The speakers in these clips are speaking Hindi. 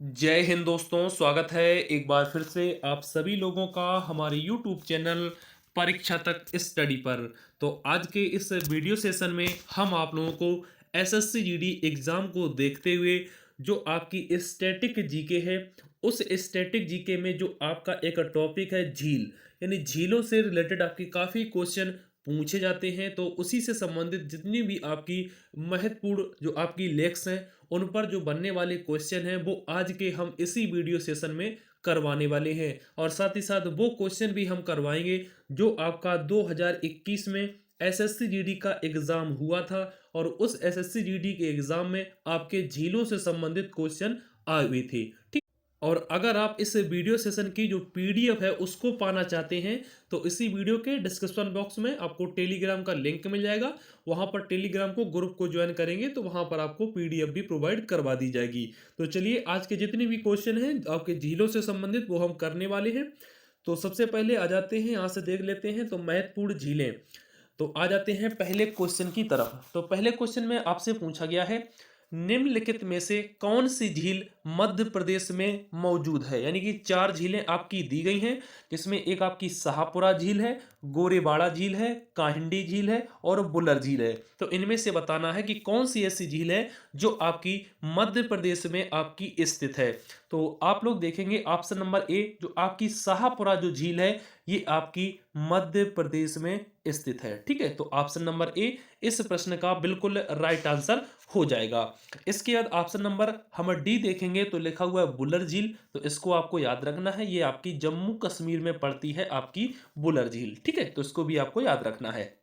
जय हिंद दोस्तों, स्वागत है एक बार फिर से आप सभी लोगों का हमारे YouTube चैनल परीक्षा तक स्टडी पर। तो आज के इस वीडियो सेशन में हम आप लोगों को एसएससी जीडी एग्ज़ाम को देखते हुए जो आपकी स्टैटिक जीके है, उस स्टैटिक जीके में जो आपका एक टॉपिक है झील, यानी झीलों से रिलेटेड आपकी काफ़ी क्वेश्चन पूछे जाते हैं। तो उसी से संबंधित जितनी भी आपकी महत्वपूर्ण जो आपकी लेक्स हैं, उन पर जो बनने वाले क्वेश्चन हैं वो आज के हम इसी वीडियो सेशन में करवाने वाले हैं। और साथ ही साथ वो क्वेश्चन भी हम करवाएंगे जो आपका 2021 में एसएससी जीडी का एग्ज़ाम हुआ था, और उस एसएससी जीडी के एग्ज़ाम में आपके झीलों से संबंधित क्वेश्चन आए हुए थे। ठीक। और अगर आप इस वीडियो सेशन की जो पीडीएफ है उसको पाना चाहते हैं, तो इसी वीडियो के डिस्क्रिप्शन बॉक्स में आपको टेलीग्राम का लिंक मिल जाएगा। वहां पर टेलीग्राम को ग्रुप को ज्वाइन करेंगे तो वहां पर आपको पीडीएफ भी प्रोवाइड करवा दी जाएगी। तो चलिए, आज के जितने भी क्वेश्चन हैं आपके झीलों से संबंधित वो हम करने वाले हैं। तो सबसे पहले आ जाते हैं, यहाँ से देख लेते हैं तो महत्वपूर्ण झीलें। तो आ जाते हैं पहले क्वेश्चन की तरफ। तो पहले क्वेश्चन में आपसे पूछा गया है, निम्नलिखित में से कौन सी झील मध्य प्रदेश में मौजूद है। यानी कि चार झीलें आपकी दी गई हैं, जिसमें एक आपकी शाहपुरा झील है, गोरेवाड़ा झील है, काहिंडी झील है और बुलर झील है। तो इनमें से बताना है कि कौन सी ऐसी झील है जो आपकी मध्य प्रदेश में आपकी स्थित है। तो आप लोग देखेंगे ऑप्शन नंबर ए, जो आपकी शाहपुरा जो झील है ये आपकी मध्य प्रदेश में स्थित है। ठीक है, तो ऑप्शन नंबर ए इस प्रश्न का बिल्कुल राइट आंसर हो जाएगा। इसके बाद ऑप्शन नंबर हम डी देखेंगे तो लिखा हुआ है बुलर झील। तो इसको आपको याद रखना है, ये आपकी जम्मू कश्मीर में पड़ती है आपकी बुलर झील। ठीक है, तो इसको भी आपको याद रखना है।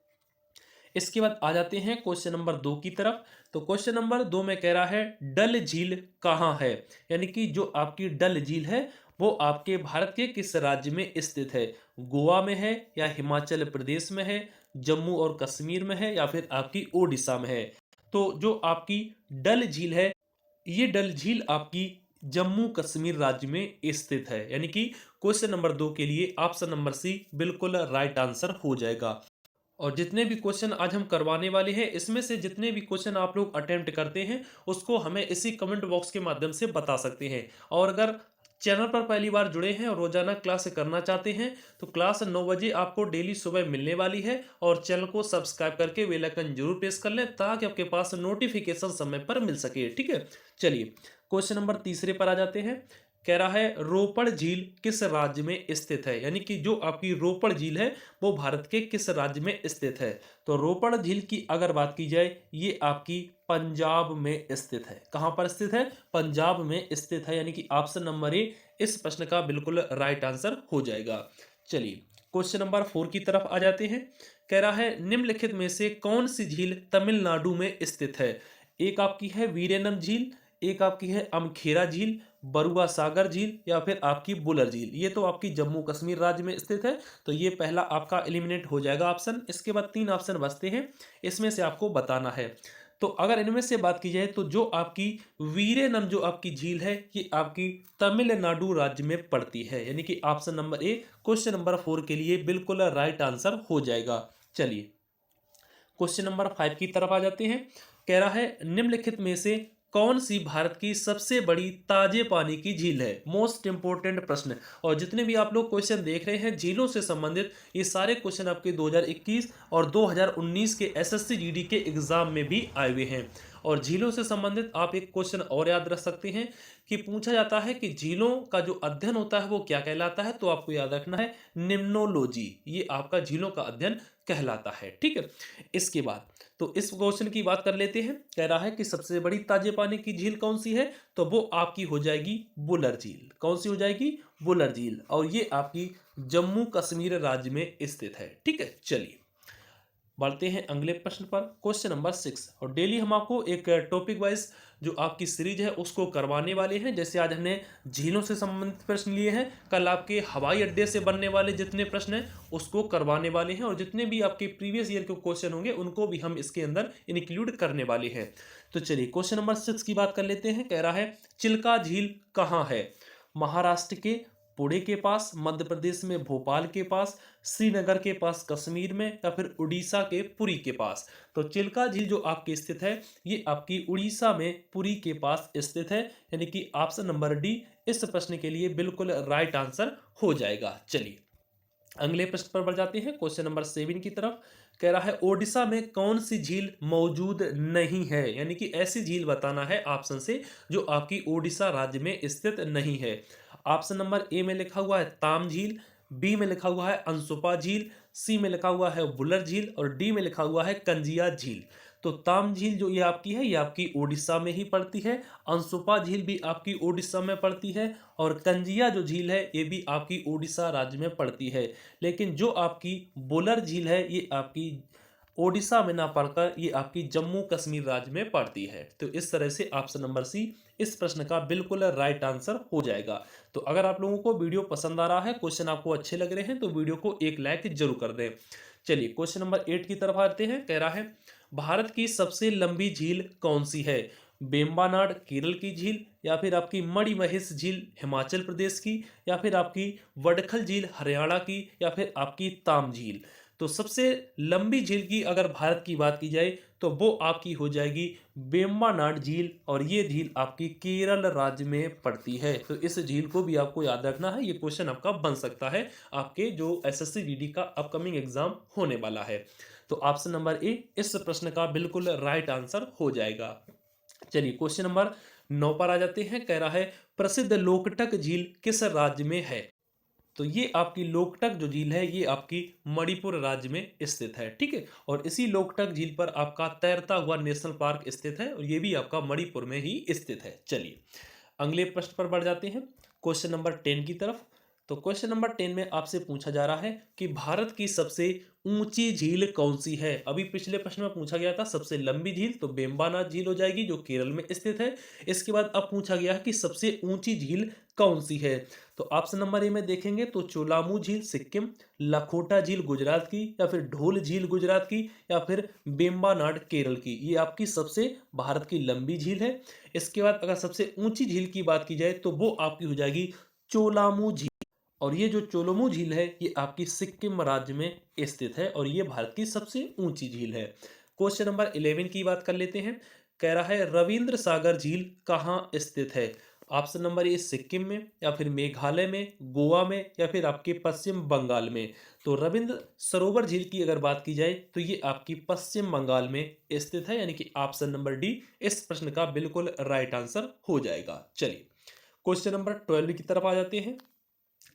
इसके बाद आ जाते हैं क्वेश्चन नंबर 2 की तरफ। तो क्वेश्चन नंबर 2 में कह रहा है डल झील कहाँ है। यानी कि जो आपकी डल झील है वो आपके भारत के किस राज्य में स्थित है। गोवा में है, या हिमाचल प्रदेश में है, जम्मू और कश्मीर में है, या फिर आपकी ओडिशा में है। तो जो आपकी डल झील है, ये डल झील आपकी जम्मू कश्मीर राज्य में स्थित है। यानी कि क्वेश्चन नंबर 2 के लिए ऑप्शन नंबर सी बिल्कुल राइट आंसर हो जाएगा। और जितने भी क्वेश्चन आज हम करवाने वाले हैं, इसमें से जितने भी क्वेश्चन आप लोग अटेम्प्ट करते हैं उसको हमें इसी कमेंट बॉक्स के माध्यम से बता सकते हैं। और अगर चैनल पर पहली बार जुड़े हैं और रोजाना क्लास करना चाहते हैं तो क्लास 9 बजे आपको डेली सुबह मिलने वाली है। और चैनल को सब्सक्राइब करके बेल आइकन जरूर प्रेस कर लें ताकि आपके पास नोटिफिकेशन समय पर मिल सके। ठीक है, चलिए क्वेश्चन नंबर तीसरे पर आ जाते हैं। कह रहा है रोपड़ झील किस राज्य में स्थित है। यानी कि जो आपकी रोपड़ झील है वो भारत के किस राज्य में स्थित है। तो रोपड़ झील की अगर बात की जाए, ये आपकी पंजाब में स्थित है। कहां पर स्थित है? पंजाब में स्थित है। यानी कि ऑप्शन नंबर ए इस प्रश्न का बिल्कुल राइट आंसर हो जाएगा। चलिए क्वेश्चन नंबर 4 की तरफ आ जाते हैं। कह रहा है निम्नलिखित में से कौन सी झील तमिलनाडु में स्थित है। एक आपकी है वीरेनम झील, एक आपकी है अमखेरा झील, बरुआ सागर झील, या फिर आपकी बुलर झील। ये तो आपकी जम्मू कश्मीर राज्य में स्थित है। तो ये पहला आपका एलिमिनेट हो जाएगा ऑप्शन। इसके बाद 3 ऑप्शन बचते हैं, इसमें से आपको बताना है। तो अगर इनमें से बात की जाए तो जो आपकी वीरेनम जो आपकी झील है ये आपकी तमिलनाडु राज्य में पड़ती है। यानी कि option number A question number 4 के लिए बिल्कुल राइट आंसर हो जाएगा। चलिए क्वेश्चन नंबर 5 की तरफ आ जाते हैं। कह रहा है निम्नलिखित में से कौन सी भारत की सबसे बड़ी ताजे पानी की झील है। मोस्ट इंपोर्टेंट प्रश्न। और जितने भी आप लोग क्वेश्चन देख रहे हैं झीलों से संबंधित, ये सारे क्वेश्चन आपके 2021 और 2019 के एसएससी जीडी के एग्जाम में भी आए हुए हैं। और झीलों से संबंधित आप एक क्वेश्चन और याद रख सकते हैं कि पूछा जाता है कि झीलों का जो अध्ययन होता है वो क्या कहलाता है। तो आपको याद रखना है निम्नोलॉजी, ये आपका झीलों का अध्ययन कहलाता है। ठीक है, इसके बाद तो इस क्वेश्चन की बात कर लेते हैं। कह रहा है कि सबसे बड़ी ताजे पानी की झील कौन सी है, तो वो आपकी हो जाएगी बुलर झील। कौन सी हो जाएगी? बुलर झील। और ये आपकी जम्मू कश्मीर राज्य में स्थित है। ठीक है, चलिए बढ़ते हैं अगले प्रश्न पर। Question number 6। और डेली हम आपको एक टॉपिक वाइज जो आपकी सीरीज है उसको करवाने वाले हैं। जैसे आज हमने झीलों से संबंधित प्रश्न लिए हैं, कल आपके हवाई अड्डे से बनने वाले जितने प्रश्न हैं उसको करवाने वाले हैं। और जितने भी आपके प्रीवियस ईयर के क्वेश्चन होंगे उनको भी हम इसके अंदर इंक्लूड करने वाले हैं। तो चलिए क्वेश्चन नंबर 6 की बात कर लेते हैं। कह रहा है चिल्का झील कहाँ है। महाराष्ट्र के पुणे के पास, मध्य प्रदेश में भोपाल के पास, श्रीनगर के पास कश्मीर में, या फिर उड़ीसा के पुरी के पास। तो चिल्का झील जो आपकी स्थित है ये आपकी उड़ीसा में पुरी के पास स्थित है, यानी कि ऑप्शन नंबर डी इस प्रश्न के लिए बिल्कुल राइट आंसर हो जाएगा। चलिए अगले प्रश्न पर बढ़ जाते हैं, क्वेश्चन नंबर 7 की तरफ। कह रहा है ओडिशा में कौन सी झील मौजूद नहीं है, यानी कि ऐसी झील बताना है ऑप्शन से जो आपकी ओडिशा राज्य में स्थित नहीं है। ऑप्शन नंबर ए में लिखा हुआ है ताम झील, बी में लिखा हुआ है अंसुपा झील, सी में लिखा हुआ है बुलर झील और डी में लिखा हुआ है कंजिया झील। तो ताम झील जो ये आपकी है ये आपकी ओडिशा में ही पड़ती है, अंसुपा झील भी आपकी ओडिशा में पड़ती है और कंजिया जो झील है ये भी आपकी ओडिशा राज्य में पड़ती है। लेकिन जो आपकी बुलर झील है ये आपकी ओडिशा में ना पड़कर ये आपकी जम्मू कश्मीर राज्य में पड़ती है। तो इस तरह से ऑप्शन नंबर सी इस प्रश्न का बिल्कुल राइट आंसर हो जाएगा। तो अगर आप लोगों को वीडियो पसंद आ रहा है, क्वेश्चन आपको अच्छे लग रहे हैं तो वीडियो को एक लाइक जरूर कर दें। चलिए क्वेश्चन नंबर 8 की तरफ आते हैं। कह रहा है भारत की सबसे लंबी झील कौन सी है? बेम्बानाड केरल की झील, या फिर आपकी मणिमहेश झील हिमाचल प्रदेश की, या फिर आपकी वडखल झील हरियाणा की, या फिर आपकी ताम झील। तो सबसे लंबी झील की अगर भारत की बात की जाए तो वो आपकी हो जाएगी वेम्बानाड झील, और ये झील आपकी केरल राज्य में पड़ती है। तो इस झील को भी आपको याद रखना है, ये क्वेश्चन आपका बन सकता है आपके जो एसएससी जीडी का अपकमिंग एग्जाम होने वाला है। तो ऑप्शन नंबर ए इस प्रश्न का बिल्कुल राइट आंसर हो जाएगा। चलिए क्वेश्चन नंबर 9 पर आ जाते हैं। कह रहा है प्रसिद्ध लोकटक झील किस राज्य में है? तो ये आपकी लोकटक जो झील है ये आपकी मणिपुर राज्य में स्थित है, ठीक है। और इसी लोकटक झील पर आपका तैरता हुआ नेशनल पार्क स्थित है और ये भी आपका मणिपुर में ही स्थित है। चलिए अगले प्रश्न पर बढ़ जाते हैं, क्वेश्चन नंबर 10 की तरफ। तो क्वेश्चन नंबर 10 में आपसे पूछा जा रहा है कि भारत की सबसे ऊंची झील कौन सी है? अभी पिछले प्रश्न में पूछा गया था सबसे लंबी झील, तो बेम्बानाथ झील हो जाएगी जो केरल में स्थित है। इसके बाद अब पूछा गया है कि सबसे ऊंची झील कौन सी है? तो ऑप्शन नंबर ए में देखेंगे तो चोलामू झील सिक्किम, लखोटा झील गुजरात की, या फिर ढोल झील गुजरात की, या फिर बेम्बानाड केरल की। ये आपकी सबसे भारत की लंबी झील है। इसके बाद अगर सबसे ऊंची झील की बात की जाए तो वो आपकी हो जाएगी चोलामू झील, और ये जो चोलोमू झील है ये आपकी सिक्किम राज्य में स्थित है और ये भारत की सबसे ऊंची झील है। क्वेश्चन नंबर 11 की बात कर लेते हैं। कह रहा है रविंद्र सागर झील कहाँ स्थित है? ऑप्शन नंबर ए सिक्किम में, या फिर मेघालय में, गोवा में, या फिर आपके पश्चिम बंगाल में। तो रविंद्र सरोवर झील की अगर बात की जाए तो ये आपकी पश्चिम बंगाल में स्थित है, यानी कि ऑप्शन नंबर डी इस प्रश्न का बिल्कुल राइट आंसर हो जाएगा। चलिए क्वेश्चन नंबर 12 की तरफ आ जाते हैं।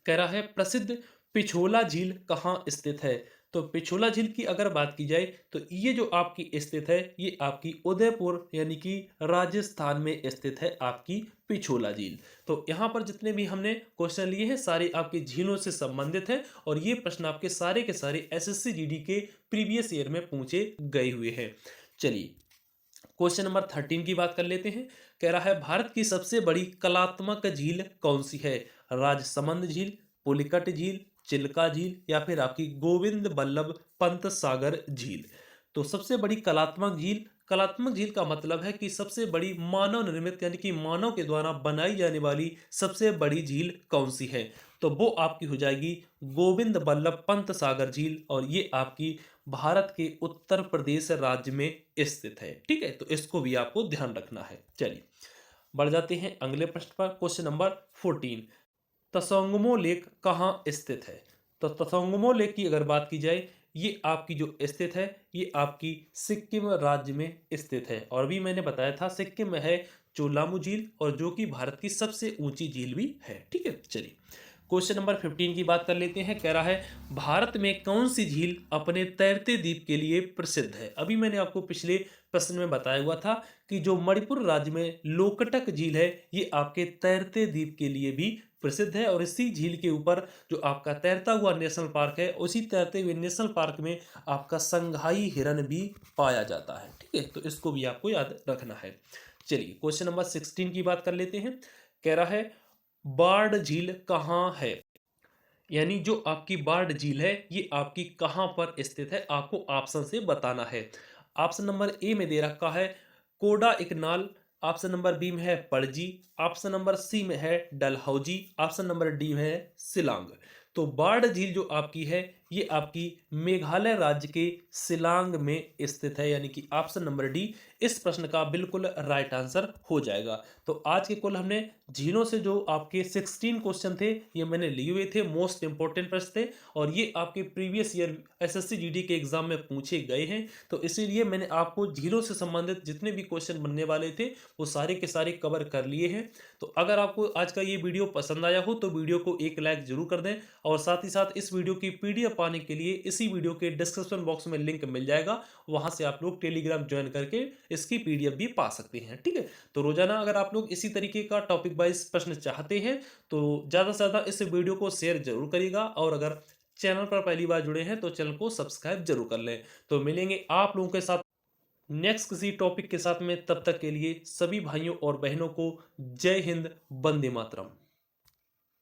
कह रहा है प्रसिद्ध पिछोला झील कहाँ स्थित है? तो पिछोला झील की अगर बात की जाए तो ये जो आपकी स्थित है ये आपकी उदयपुर यानी कि राजस्थान में स्थित है आपकी पिछोला झील। तो यहाँ पर जितने भी हमने क्वेश्चन लिए हैं सारे आपकी झीलों से संबंधित हैं और ये प्रश्न आपके सारे के सारे एसएससी जीडी के प्रीवियस ईयर में पूछे गए हुए हैं। चलिए क्वेश्चन नंबर 13 की बात कर लेते हैं। कह रहा है भारत की सबसे बड़ी कलात्मक झील कौन सी है? राजसमंद झील, पुलिकट झील, चिल्का झील, या फिर आपकी गोविंद बल्लभ पंत सागर झील। तो सबसे बड़ी कलात्मक झील का मतलब है कि सबसे बड़ी मानव निर्मित यानी कि मानव के द्वारा बनाई जाने वाली सबसे बड़ी झील कौन सी है? तो वो आपकी हो जाएगी गोविंद बल्लभ पंत सागर झील, और ये आपकी भारत के उत्तर प्रदेश राज्य में स्थित है, ठीक है। तो इसको भी आपको ध्यान रखना है। चलिए बढ़ जाते हैं अगले प्रश्न पर, क्वेश्चन नंबर 14। तसोंगमो लेक कहाँ स्थित है? तो तसोंगमो लेक की अगर बात की जाए ये आपकी जो स्थित है ये आपकी सिक्किम राज्य में स्थित है, और भी मैंने बताया था सिक्किम में है चोलामू झील और जो कि भारत की सबसे ऊंची झील भी है, ठीक है। चलिए क्वेश्चन नंबर 15 की बात कर लेते हैं। कह रहा है भारत में कौन सी झील अपने तैरते द्वीप के लिए प्रसिद्ध है? अभी मैंने आपको पिछले प्रश्न में बताया हुआ था कि जो मणिपुर राज्य में लोकटक झील है ये आपके तैरते द्वीप के लिए भी प्रसिद्ध है, और इसी झील के ऊपर जो आपका तैरता हुआ नेशनल पार्क है उसी तैरते हुए नेशनल पार्क में आपका संघाई हिरन भी पाया जाता है, ठीक है। तो इसको भी आपको याद रखना है। चलिए क्वेश्चन नंबर 16 की बात कर लेते हैं। कह रहा है बार्ड झील कहाँ है? यानी जो आपकी बार्ड झील है ये आपकी कहाँ पर स्थित है आपको ऑप्शन से बताना है। ऑप्शन नंबर ए में दे रखा है कोडा इकनाल, ऑप्शन नंबर बी में है पणजी, ऑप्शन नंबर सी में है डलहौजी, ऑप्शन नंबर डी में है शिलांग। तो बाड़ झील जो आपकी है ये आपकी मेघालय राज्य के शिलांग में स्थित है, यानी कि ऑप्शन नंबर डी इस प्रश्न का बिल्कुल राइट आंसर हो जाएगा। तो आज के कुल हमने झीलों से जो आपके 16 क्वेश्चन थे ये मैंने लिए हुए थे, मोस्ट इंपॉर्टेंट प्रश्न थे और ये आपके प्रीवियस ईयर एसएससी जीडी के एग्जाम में पूछे गए हैं। तो इसीलिए मैंने आपको झीलों से संबंधित जितने भी क्वेश्चन बनने वाले थे वो सारे के सारे कवर कर लिए हैं। तो अगर आपको आज का ये वीडियो पसंद आया हो तो वीडियो को एक लाइक जरूर कर दें और साथ ही साथ इस वीडियो की पीडीएफ पाने के लिए इसी वीडियो के डिस्क्रिप्शन बॉक्स में लिंक मिल जाएगा, वहां से आप लोग टेलीग्राम ज्वाइन करके इसकी पीडीएफ भी पा सकते हैं। ठीक है, तो रोजाना अगर आप लोग इसी तरीके का टॉपिक वाइज प्रश्न चाहते हैं तो ज्यादा से ज्यादा इस वीडियो को शेयर जरूर करिएगा और अगर चैनल पर पहली बार जुड़े हैं तो चैनल को सब्सक्राइब जरूर कर लें। तो मिलेंगे आप लोगों के साथ नेक्स्ट किसी टॉपिक के साथ में, तब तक के लिए सभी भाइयों और बहनों को जय हिंद, वंदे मातरम।